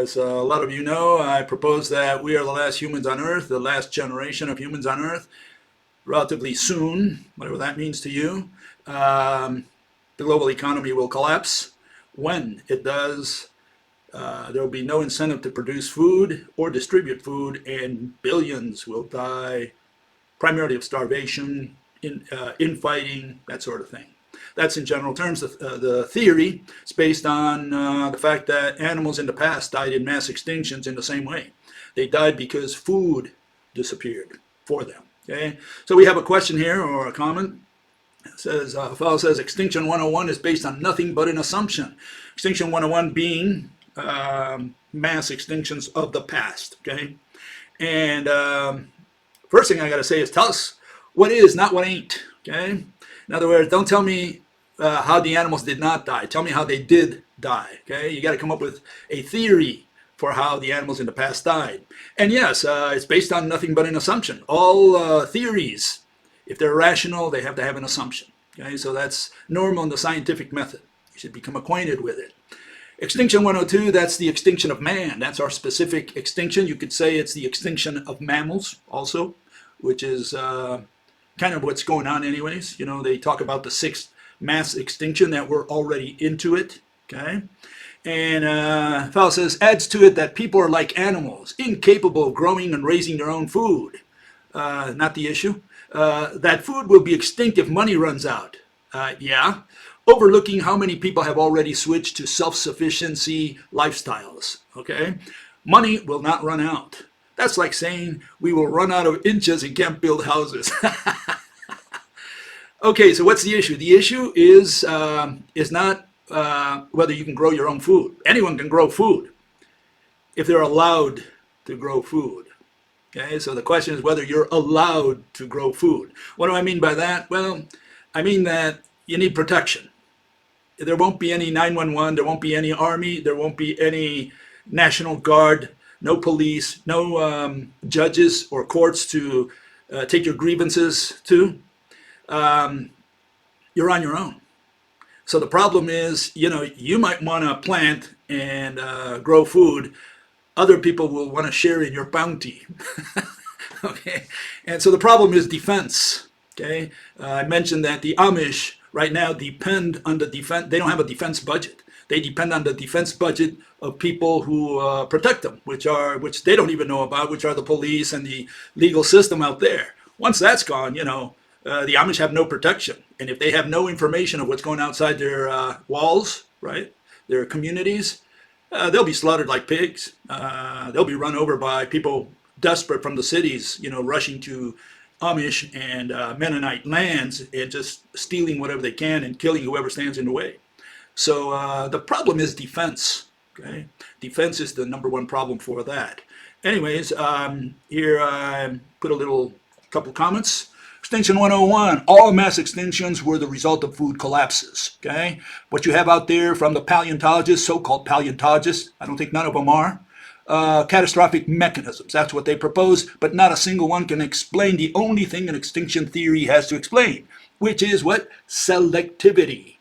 As a lot of you know, I propose that we are the last humans on Earth, the last generation of humans on Earth, relatively soon, whatever that means to you. The global economy will collapse. When it does, there will be no incentive to produce food or distribute food, and billions will die primarily of starvation, infighting, that sort of thing. That's in general terms. The theory is based on the fact that animals in the past died in mass extinctions in the same way. They died because food disappeared for them. Okay, so we have a question here or a comment. It says, a fellow says, Extinction 101 is based on nothing but an assumption. Extinction 101 being mass extinctions of the past. Okay, and first thing I got to say is tell us what is, not what ain't. Okay. In other words, don't tell me how the animals did not die. Tell me how they did die. Okay, you got to come up with a theory for how the animals in the past died. And yes, it's based on nothing but an assumption. All theories, if they're rational, they have to have an assumption. Okay, so that's normal in the scientific method. You should become acquainted with it. Extinction 102, that's the extinction of man. That's our specific extinction. You could say it's the extinction of mammals also, which is kind of what's going on anyways. You know, they talk about the sixth mass extinction, that we're already into it. Okay, and fellow says, adds to it that people are like animals, incapable of growing and raising their own food. Not the issue. That food will be extinct if money runs out. Yeah, overlooking how many people have already switched to self-sufficiency lifestyles. Okay, money will not run out. That's like saying we will run out of inches and can't build houses. Okay, so what's the issue? The issue is not whether you can grow your own food. Anyone can grow food if they're allowed to grow food. Okay, so the question is whether you're allowed to grow food. What do I mean by that? Well, I mean that you need protection. There won't be any 911, there won't be any army, there won't be any National Guard, no police, no judges or courts to take your grievances to. You're on your own. So the problem is, you know, you might want to plant and grow food. Other people will want to share in your bounty. Okay, and so the problem is defense. Okay, I mentioned that the Amish right now depend on the defense. They don't have a defense budget. They depend on the defense budget of people who protect them, which they don't even know about, which are the police and the legal system out there. Once that's gone, you know, the Amish have no protection. And if they have no information of what's going outside their walls, right, their communities, they'll be slaughtered like pigs. They'll be run over by people desperate from the cities, you know, rushing to Amish and Mennonite lands and just stealing whatever they can and killing whoever stands in the way. So the problem is defense. Okay, defense is the number one problem for that. Anyways, here I put a couple comments. Extinction 101, all mass extinctions were the result of food collapses. Okay, what you have out there from the paleontologists, so-called paleontologists, I don't think none of them are, catastrophic mechanisms. That's what they propose, but not a single one can explain the only thing an extinction theory has to explain, which is what? Selectivity.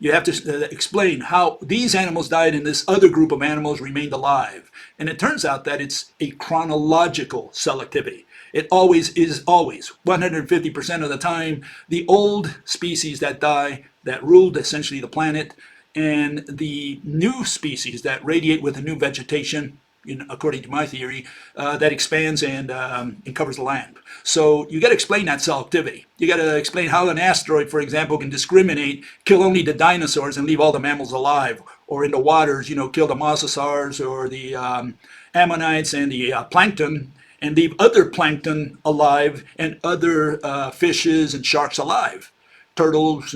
You have to explain how these animals died and this other group of animals remained alive. And it turns out that it's a chronological selectivity. It always is always, 150% of the time, the old species that die, that ruled essentially the planet, and the new species that radiate with the new vegetation, according to my theory, that expands and covers the land. So you got to explain that selectivity. You got to explain how an asteroid, for example, can discriminate, kill only the dinosaurs and leave all the mammals alive, or in the waters, you know, kill the mosasaurs or the ammonites and the plankton, and leave other plankton alive and other fishes and sharks alive. Turtles,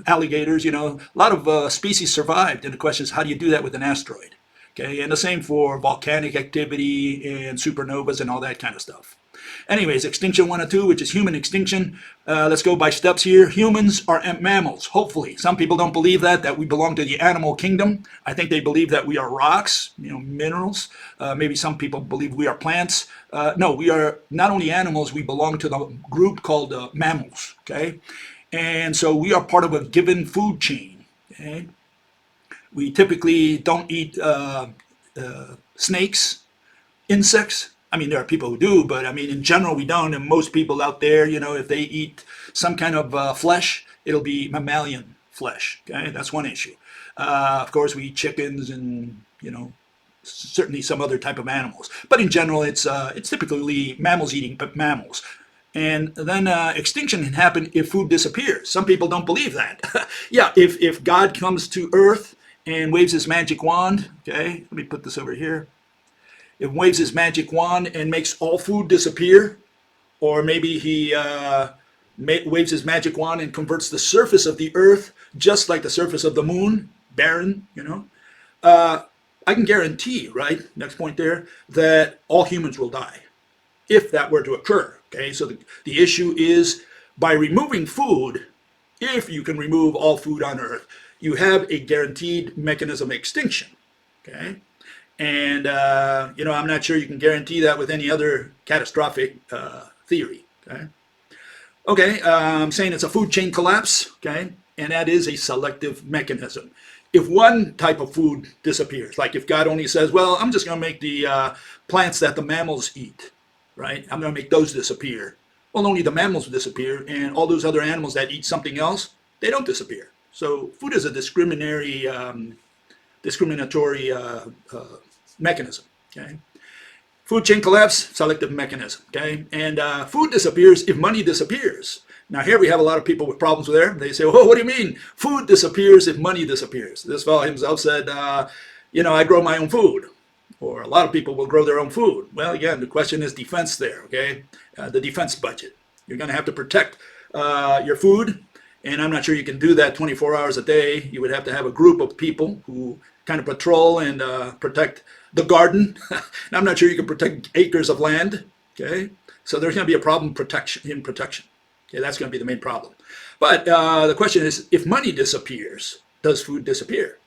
alligators, you know, a lot of species survived. And the question is, how do you do that with an asteroid? Okay, and the same for volcanic activity and supernovas and all that kind of stuff. Anyways, Extinction 102, which is human extinction. Let's go by steps here. Humans are mammals, hopefully. Some people don't believe that we belong to the animal kingdom. I think they believe that we are rocks, you know, minerals. Maybe some people believe we are plants. No, we are not only animals, we belong to the group called mammals, okay? And so we are part of a given food chain, okay? We typically don't eat snakes, insects. I mean, there are people who do, but I mean, in general, we don't. And most people out there, you know, if they eat some kind of flesh, it'll be mammalian flesh. Okay, that's one issue. Of course, we eat chickens and, you know, certainly some other type of animals. But in general, it's typically mammals eating mammals. And then extinction can happen if food disappears. Some people don't believe that. Yeah, if God comes to Earth and waves his magic wand, okay, let me put this over here. It waves his magic wand and makes all food disappear, or maybe he waves his magic wand and converts the surface of the Earth just like the surface of the moon, barren, you know. I can guarantee, right, next point there, that all humans will die if that were to occur. Okay, so the issue is by removing food, if you can remove all food on Earth, you have a guaranteed mechanism of extinction. Okay, and you know, I'm not sure you can guarantee that with any other catastrophic theory. Okay, okay, I'm saying it's a food chain collapse. Okay, and that is a selective mechanism. If one type of food disappears, like if God only says, well, I'm just going to make the plants that the mammals eat, right? I'm going to make those disappear. Well, only the mammals disappear, and all those other animals that eat something else, they don't disappear. So food is a discriminatory mechanism. Okay, food chain collapse, selective mechanism. Okay, and food disappears if money disappears. Now here we have a lot of people with problems with there. They say, oh, what do you mean? Food disappears if money disappears. This fellow himself said, you know, I grow my own food. Or a lot of people will grow their own food. Well, again, the question is defense there, okay? The defense budget. You're going to have to protect your food, and I'm not sure you can do that 24 hours a day. You would have to have a group of people who kind of patrol and protect the garden. I'm not sure you can protect acres of land, okay? So there's going to be a problem in protection. Okay, that's going to be the main problem. But the question is, if money disappears, does food disappear?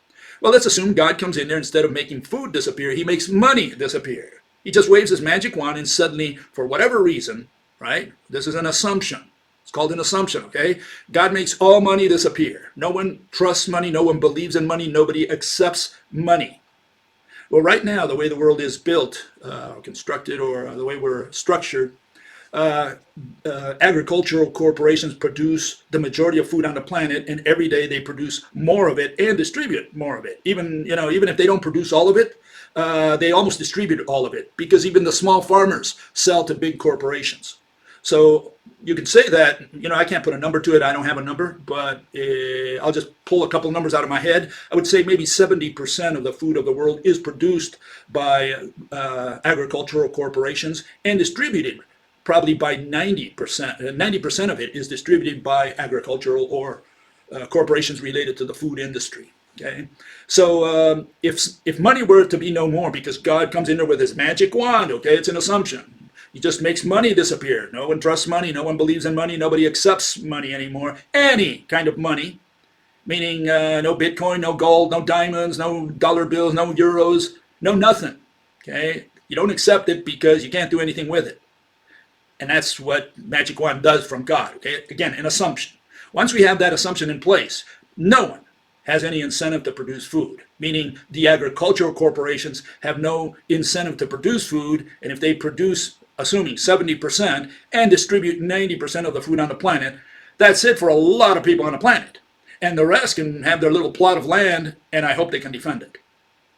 Well, let's assume God comes in there, instead of making food disappear, he makes money disappear. He just waves his magic wand and suddenly, for whatever reason, right? This is an assumption. It's called an assumption, okay? God makes all money disappear. No one trusts money. No one believes in money. Nobody accepts money. Well, right now, the way the world is built, or constructed, or the way we're structured, agricultural corporations produce the majority of food on the planet, and every day they produce more of it and distribute more of it. Even, you know, even if they don't produce all of it, they almost distribute all of it, because even the small farmers sell to big corporations. So you could say that, you know, I can't put a number to it. I don't have a number, but I'll just pull a couple numbers out of my head. I would say maybe 70% of the food of the world is produced by agricultural corporations and distributed probably by 90%. 90% of it is distributed by agricultural or corporations related to the food industry. Okay, so if money were to be no more, because God comes in there with his magic wand, okay, it's an assumption. He just makes money disappear. No one trusts money. No one believes in money. Nobody accepts money anymore. Any kind of money, meaning no Bitcoin, no gold, no diamonds, no dollar bills, no euros, no nothing. Okay, you don't accept it because you can't do anything with it. And that's what magic wand does from God. Okay, again, an assumption. Once we have that assumption in place, no one has any incentive to produce food, meaning the agricultural corporations have no incentive to produce food, and if they produce, assuming 70%, and distribute 90% of the food on the planet, that's it for a lot of people on the planet. And the rest can have their little plot of land, and I hope they can defend it.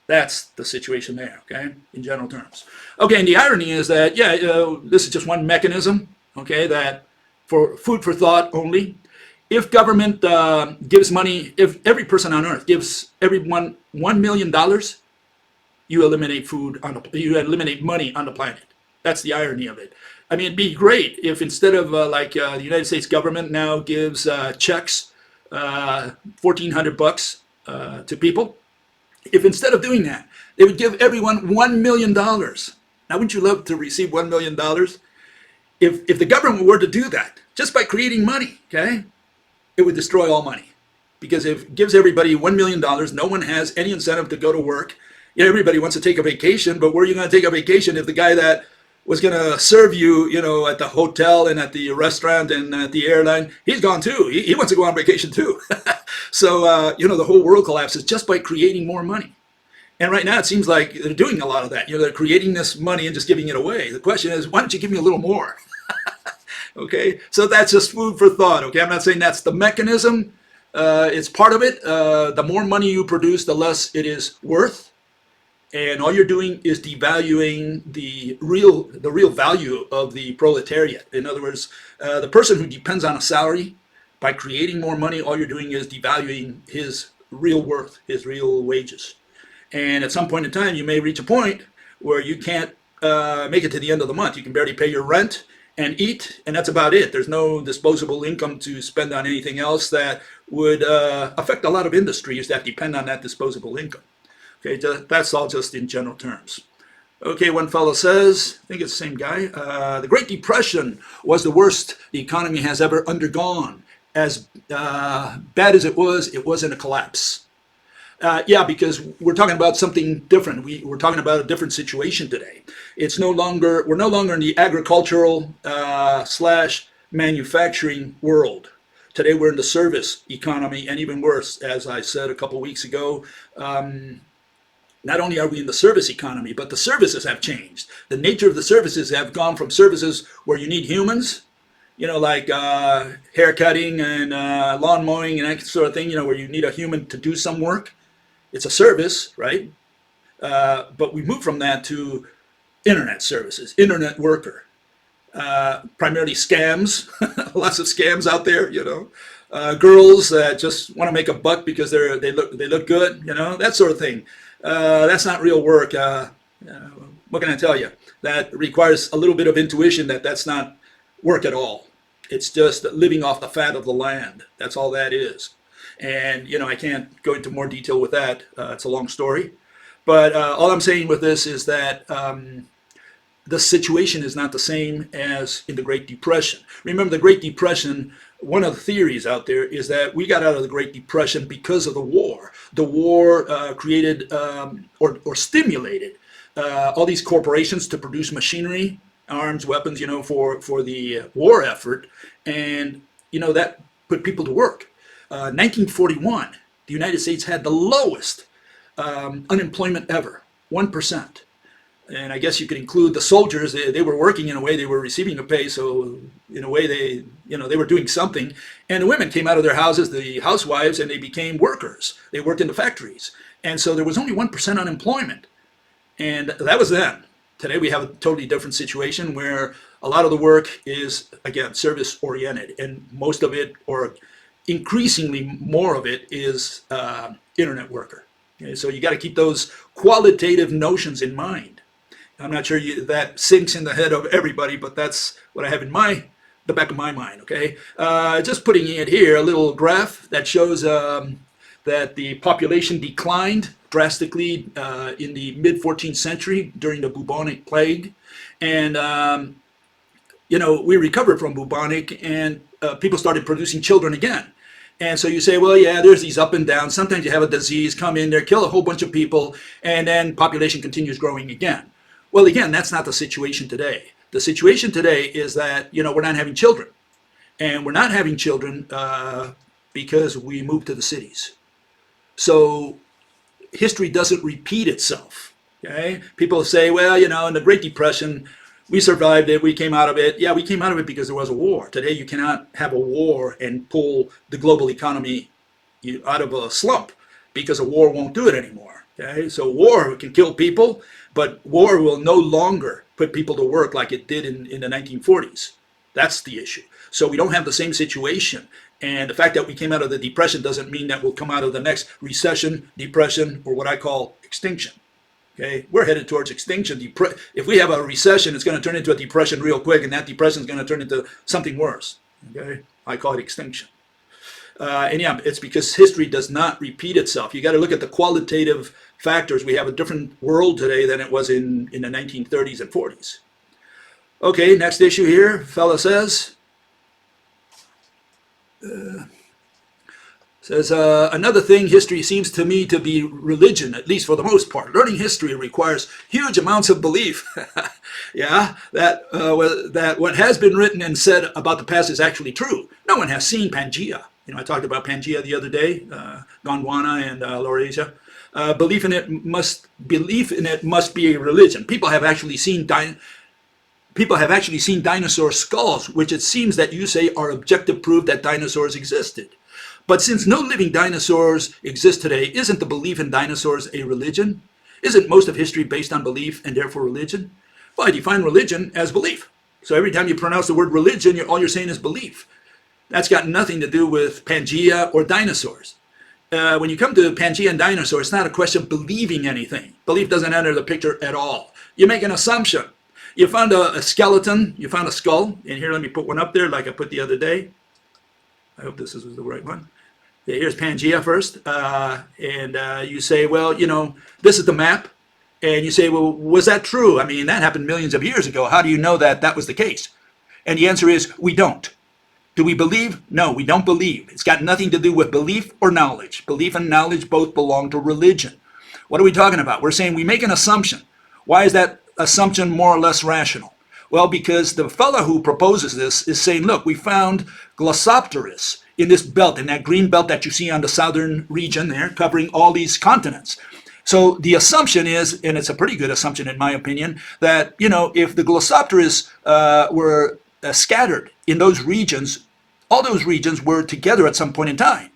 That's the situation there, okay, in general terms. Okay, and the irony is that, yeah, this is just one mechanism, okay, that for food for thought only. If government gives money, if every person on earth gives everyone $1 million, you eliminate you eliminate money on the planet. That's the irony of it. I mean, it'd be great if instead of like the United States government now gives checks, $1,400 to people, if instead of doing that, they would give everyone $1 million. Now, wouldn't you love to receive $1 million? If the government were to do that, just by creating money, okay, it would destroy all money. Because if it gives everybody $1 million, no one has any incentive to go to work. You know, everybody wants to take a vacation, but where are you going to take a vacation if the guy that was going to serve you, you know, at the hotel and at the restaurant and at the airline, he's gone too. He wants to go on vacation too. So, you know, the whole world collapses just by creating more money. And right now it seems like they're doing a lot of that. They're creating this money and just giving it away. The question is, why don't you give me a little more? Okay, so that's just food for thought. Okay, I'm not saying that's the mechanism. It's part of it. The more money you produce, the less it is worth. And all you're doing is devaluing the real value of the proletariat. In other words, the person who depends on a salary, by creating more money, all you're doing is devaluing his real worth, his real wages. And at some point in time, you may reach a point where you can't make it to the end of the month. You can barely pay your rent and eat, and that's about it. There's no disposable income to spend on anything else that would affect a lot of industries that depend on that disposable income. Okay, that's all just in general terms. Okay, one fellow says, I think it's the same guy, the Great Depression was the worst the economy has ever undergone. As bad as it wasn't a collapse. Yeah, because we're talking about something different. We're talking about a different situation today. We're no longer in the agricultural slash manufacturing world. Today we're in the service economy, and even worse, as I said a couple weeks ago, not only are we in the service economy, but the services have changed. The nature of the services have gone from services where you need humans, like hair cutting and lawn mowing and that sort of thing, where you need a human to do some work. It's a service, right? But we moved from that to internet services, internet worker, primarily scams, lots of scams out there, girls that just want to make a buck because they look good, that sort of thing. That's not real work. What can I tell you? That requires a little bit of intuition that's not work at all. It's just living off the fat of the land. That's all that is. And, I can't go into more detail with that. It's a long story. But all I'm saying with this is that the situation is not the same as in the Great Depression. Remember, the Great Depression, one of the theories out there is that we got out of the Great Depression because of the war. The war created or stimulated all these corporations to produce machinery, arms, weapons, for the war effort, and that put people to work. 1941, the United States had the lowest unemployment ever, 1%. And I guess you could include the soldiers. They were working in a way, they were receiving a pay, so in a way they were doing something. And the women came out of their houses, the housewives, and they became workers. They worked in the factories. And so there was only 1% unemployment. And that was then. Today we have a totally different situation where a lot of the work is, again, service oriented, and most of it, or increasingly more of it, is internet worker. Okay, so you got to keep those qualitative notions in mind. I'm not sure that sinks in the head of everybody, but that's what I have in the back of my mind. Okay, just putting it here, a little graph that shows that the population declined drastically in the mid-14th century during the bubonic plague, and we recovered from bubonic, and people started producing children again. And so you say, well, yeah, there's these up and downs. Sometimes you have a disease come in there, kill a whole bunch of people, and then population continues growing again. Well, again, that's not the situation today. The situation today is that, we're not having children. And we're not having children because we moved to the cities. So history doesn't repeat itself. Okay? People say, well, in the Great Depression, we survived it, we came out of it. Yeah, we came out of it because there was a war. Today, you cannot have a war and pull the global economy out of a slump, because a war won't do it anymore. Okay? So war can kill people, but war will no longer put people to work like it did in the 1940s. That's the issue. So we don't have the same situation. And the fact that we came out of the Depression doesn't mean that we'll come out of the next recession, depression, or what I call extinction. Okay, we're headed towards extinction. If we have a recession, it's going to turn into a depression real quick, and that depression is going to turn into something worse. Okay, I call it extinction. And yeah, it's because history does not repeat itself. You got to look at the qualitative factors. We have a different world today than it was in the 1930s and 40s. Okay, next issue here. Fella says, another thing, history seems to me to be religion, at least for the most part. Learning history requires huge amounts of belief. Yeah, that what has been written and said about the past is actually true. No one has seen Pangea. I talked about Pangea the other day, Gondwana and Laurasia. belief in it must be a religion. People have actually seen dinosaur skulls, which it seems that you say are objective proof that dinosaurs existed. But since no living dinosaurs exist today, isn't the belief in dinosaurs a religion? Isn't most of history based on belief and therefore religion? Well, I define religion as belief. So every time you pronounce the word religion, all you're saying is belief. That's got nothing to do with Pangea or dinosaurs. When you come to Pangea and dinosaurs, it's not a question of believing anything. Belief doesn't enter the picture at all. You make an assumption. You found a skeleton, you found a skull, and here let me put one up there like I put the other day. I hope this is the right one. Yeah, here's Pangea first, and you say, well, this is the map, and you say, well, was that true? I mean, that happened millions of years ago. How do you know that that was the case? And the answer is, we don't. Do we believe? No, we don't believe. It's got nothing to do with belief or knowledge. Belief and knowledge both belong to religion. What are we talking about? We're saying we make an assumption. Why is that assumption more or less rational? Well, because the fellow who proposes this is saying, look, we found Glossopteris in this belt, in that green belt that you see on the southern region there, covering all these continents. So the assumption is, and it's a pretty good assumption in my opinion, that, if the Glossopteris were scattered in those regions, all those regions were together at some point in time.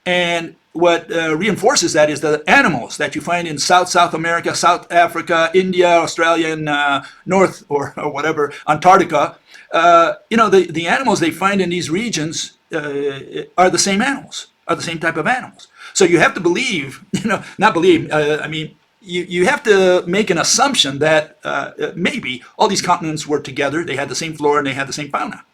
And what reinforces that is the animals that you find in South America, South Africa, India, Australia, and North or whatever, Antarctica. The animals they find in these regions are the same animals, are the same type of animals. So you have to believe, not believe, you have to make an assumption that maybe all these continents were together, they had the same flora and they had the same fauna.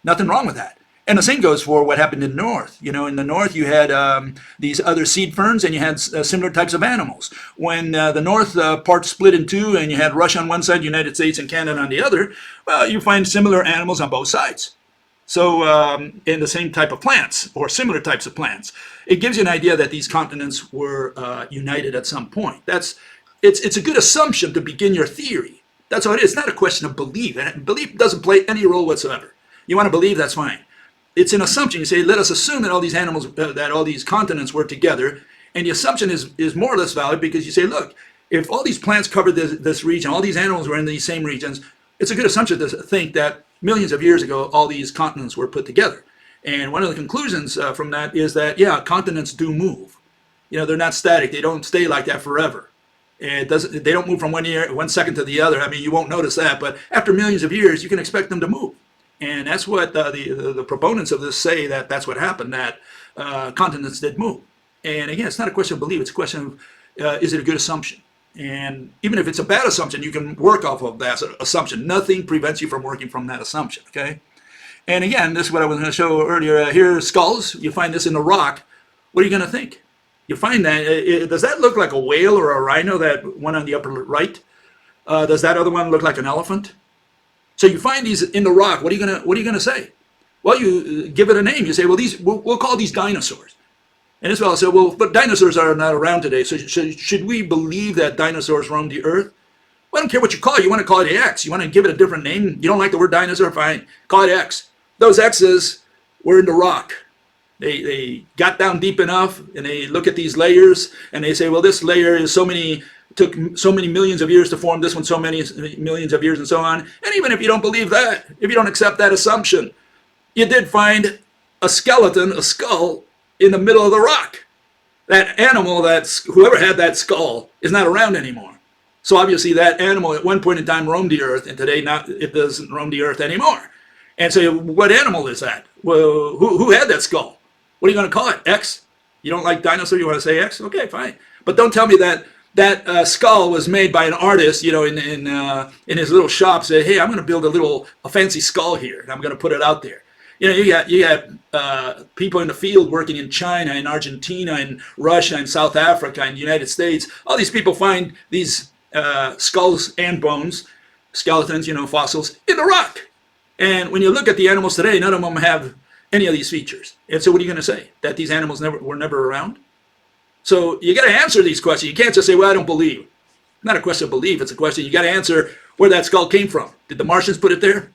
Nothing wrong with that. And the same goes for what happened in the north. In the north you had these other seed ferns and you had similar types of animals. When the north part split in two and you had Russia on one side, United States and Canada on the other, well, you find similar animals on both sides. So in the same type of plants or similar types of plants. It gives you an idea that these continents were united at some point. It's a good assumption to begin your theory. That's all it is. It's not a question of belief. And belief doesn't play any role whatsoever. You want to believe, that's fine. It's an assumption. You say, let us assume that all these animals, that all these continents were together. And the assumption is more or less valid because you say, look, if all these plants covered this region, all these animals were in these same regions, it's a good assumption to think that millions of years ago, all these continents were put together. And one of the conclusions from that is that, yeah, continents do move. They're not static. They don't stay like that forever. And they don't move from 1 second to the other. I mean, you won't notice that. But after millions of years, you can expect them to move. And that's what the proponents of this say, that that's what happened, that continents did move. And again, it's not a question of belief. It's a question of, is it a good assumption? And even if it's a bad assumption, you can work off of that assumption. Nothing prevents you from working from that assumption, okay? And again, this is what I was going to show earlier. Here are skulls. You find this in the rock. What are you going to think? You find that, does that look like a whale or a rhino, that one on the upper right? Does that other one look like an elephant? So you find these in the rock. What are you gonna say? Well, you give it a name. You say, well, we'll call these dinosaurs. And this fellow said, well, but dinosaurs are not around today. So should we believe that dinosaurs roamed the earth? Well, I don't care what you call it. You want to call it X. You want to give it a different name. You don't like the word dinosaur? Fine. Call it X. Those X's were in the rock. They got down deep enough, and they look at these layers, and they say, well, this layer is took so many millions of years to form, this one so many millions of years, and so on. And even if you don't believe that, if you don't accept that assumption, you did find a skeleton, a skull, in the middle of the rock. That animal, whoever had that skull, is not around anymore. So obviously that animal at one point in time roamed the earth, and today it doesn't roam the earth anymore. And so what animal is that? Well, who had that skull? What are you going to call it? X? You don't like dinosaur, you want to say X? Okay, fine. But don't tell me that skull was made by an artist, in his little shop. Say, hey, I'm going to build a fancy skull here, and I'm going to put it out there. You got people in the field working in China, in Argentina, in Russia, in South Africa, in the United States. All these people find these skulls and bones, skeletons, fossils, in the rock. And when you look at the animals today, none of them have any of these features. And so what are you going to say? That these animals were never around? So you got to answer these questions. You can't just say, well, I don't believe. Not a question of belief. It's a question, you got to answer where that skull came from. Did the Martians put it there?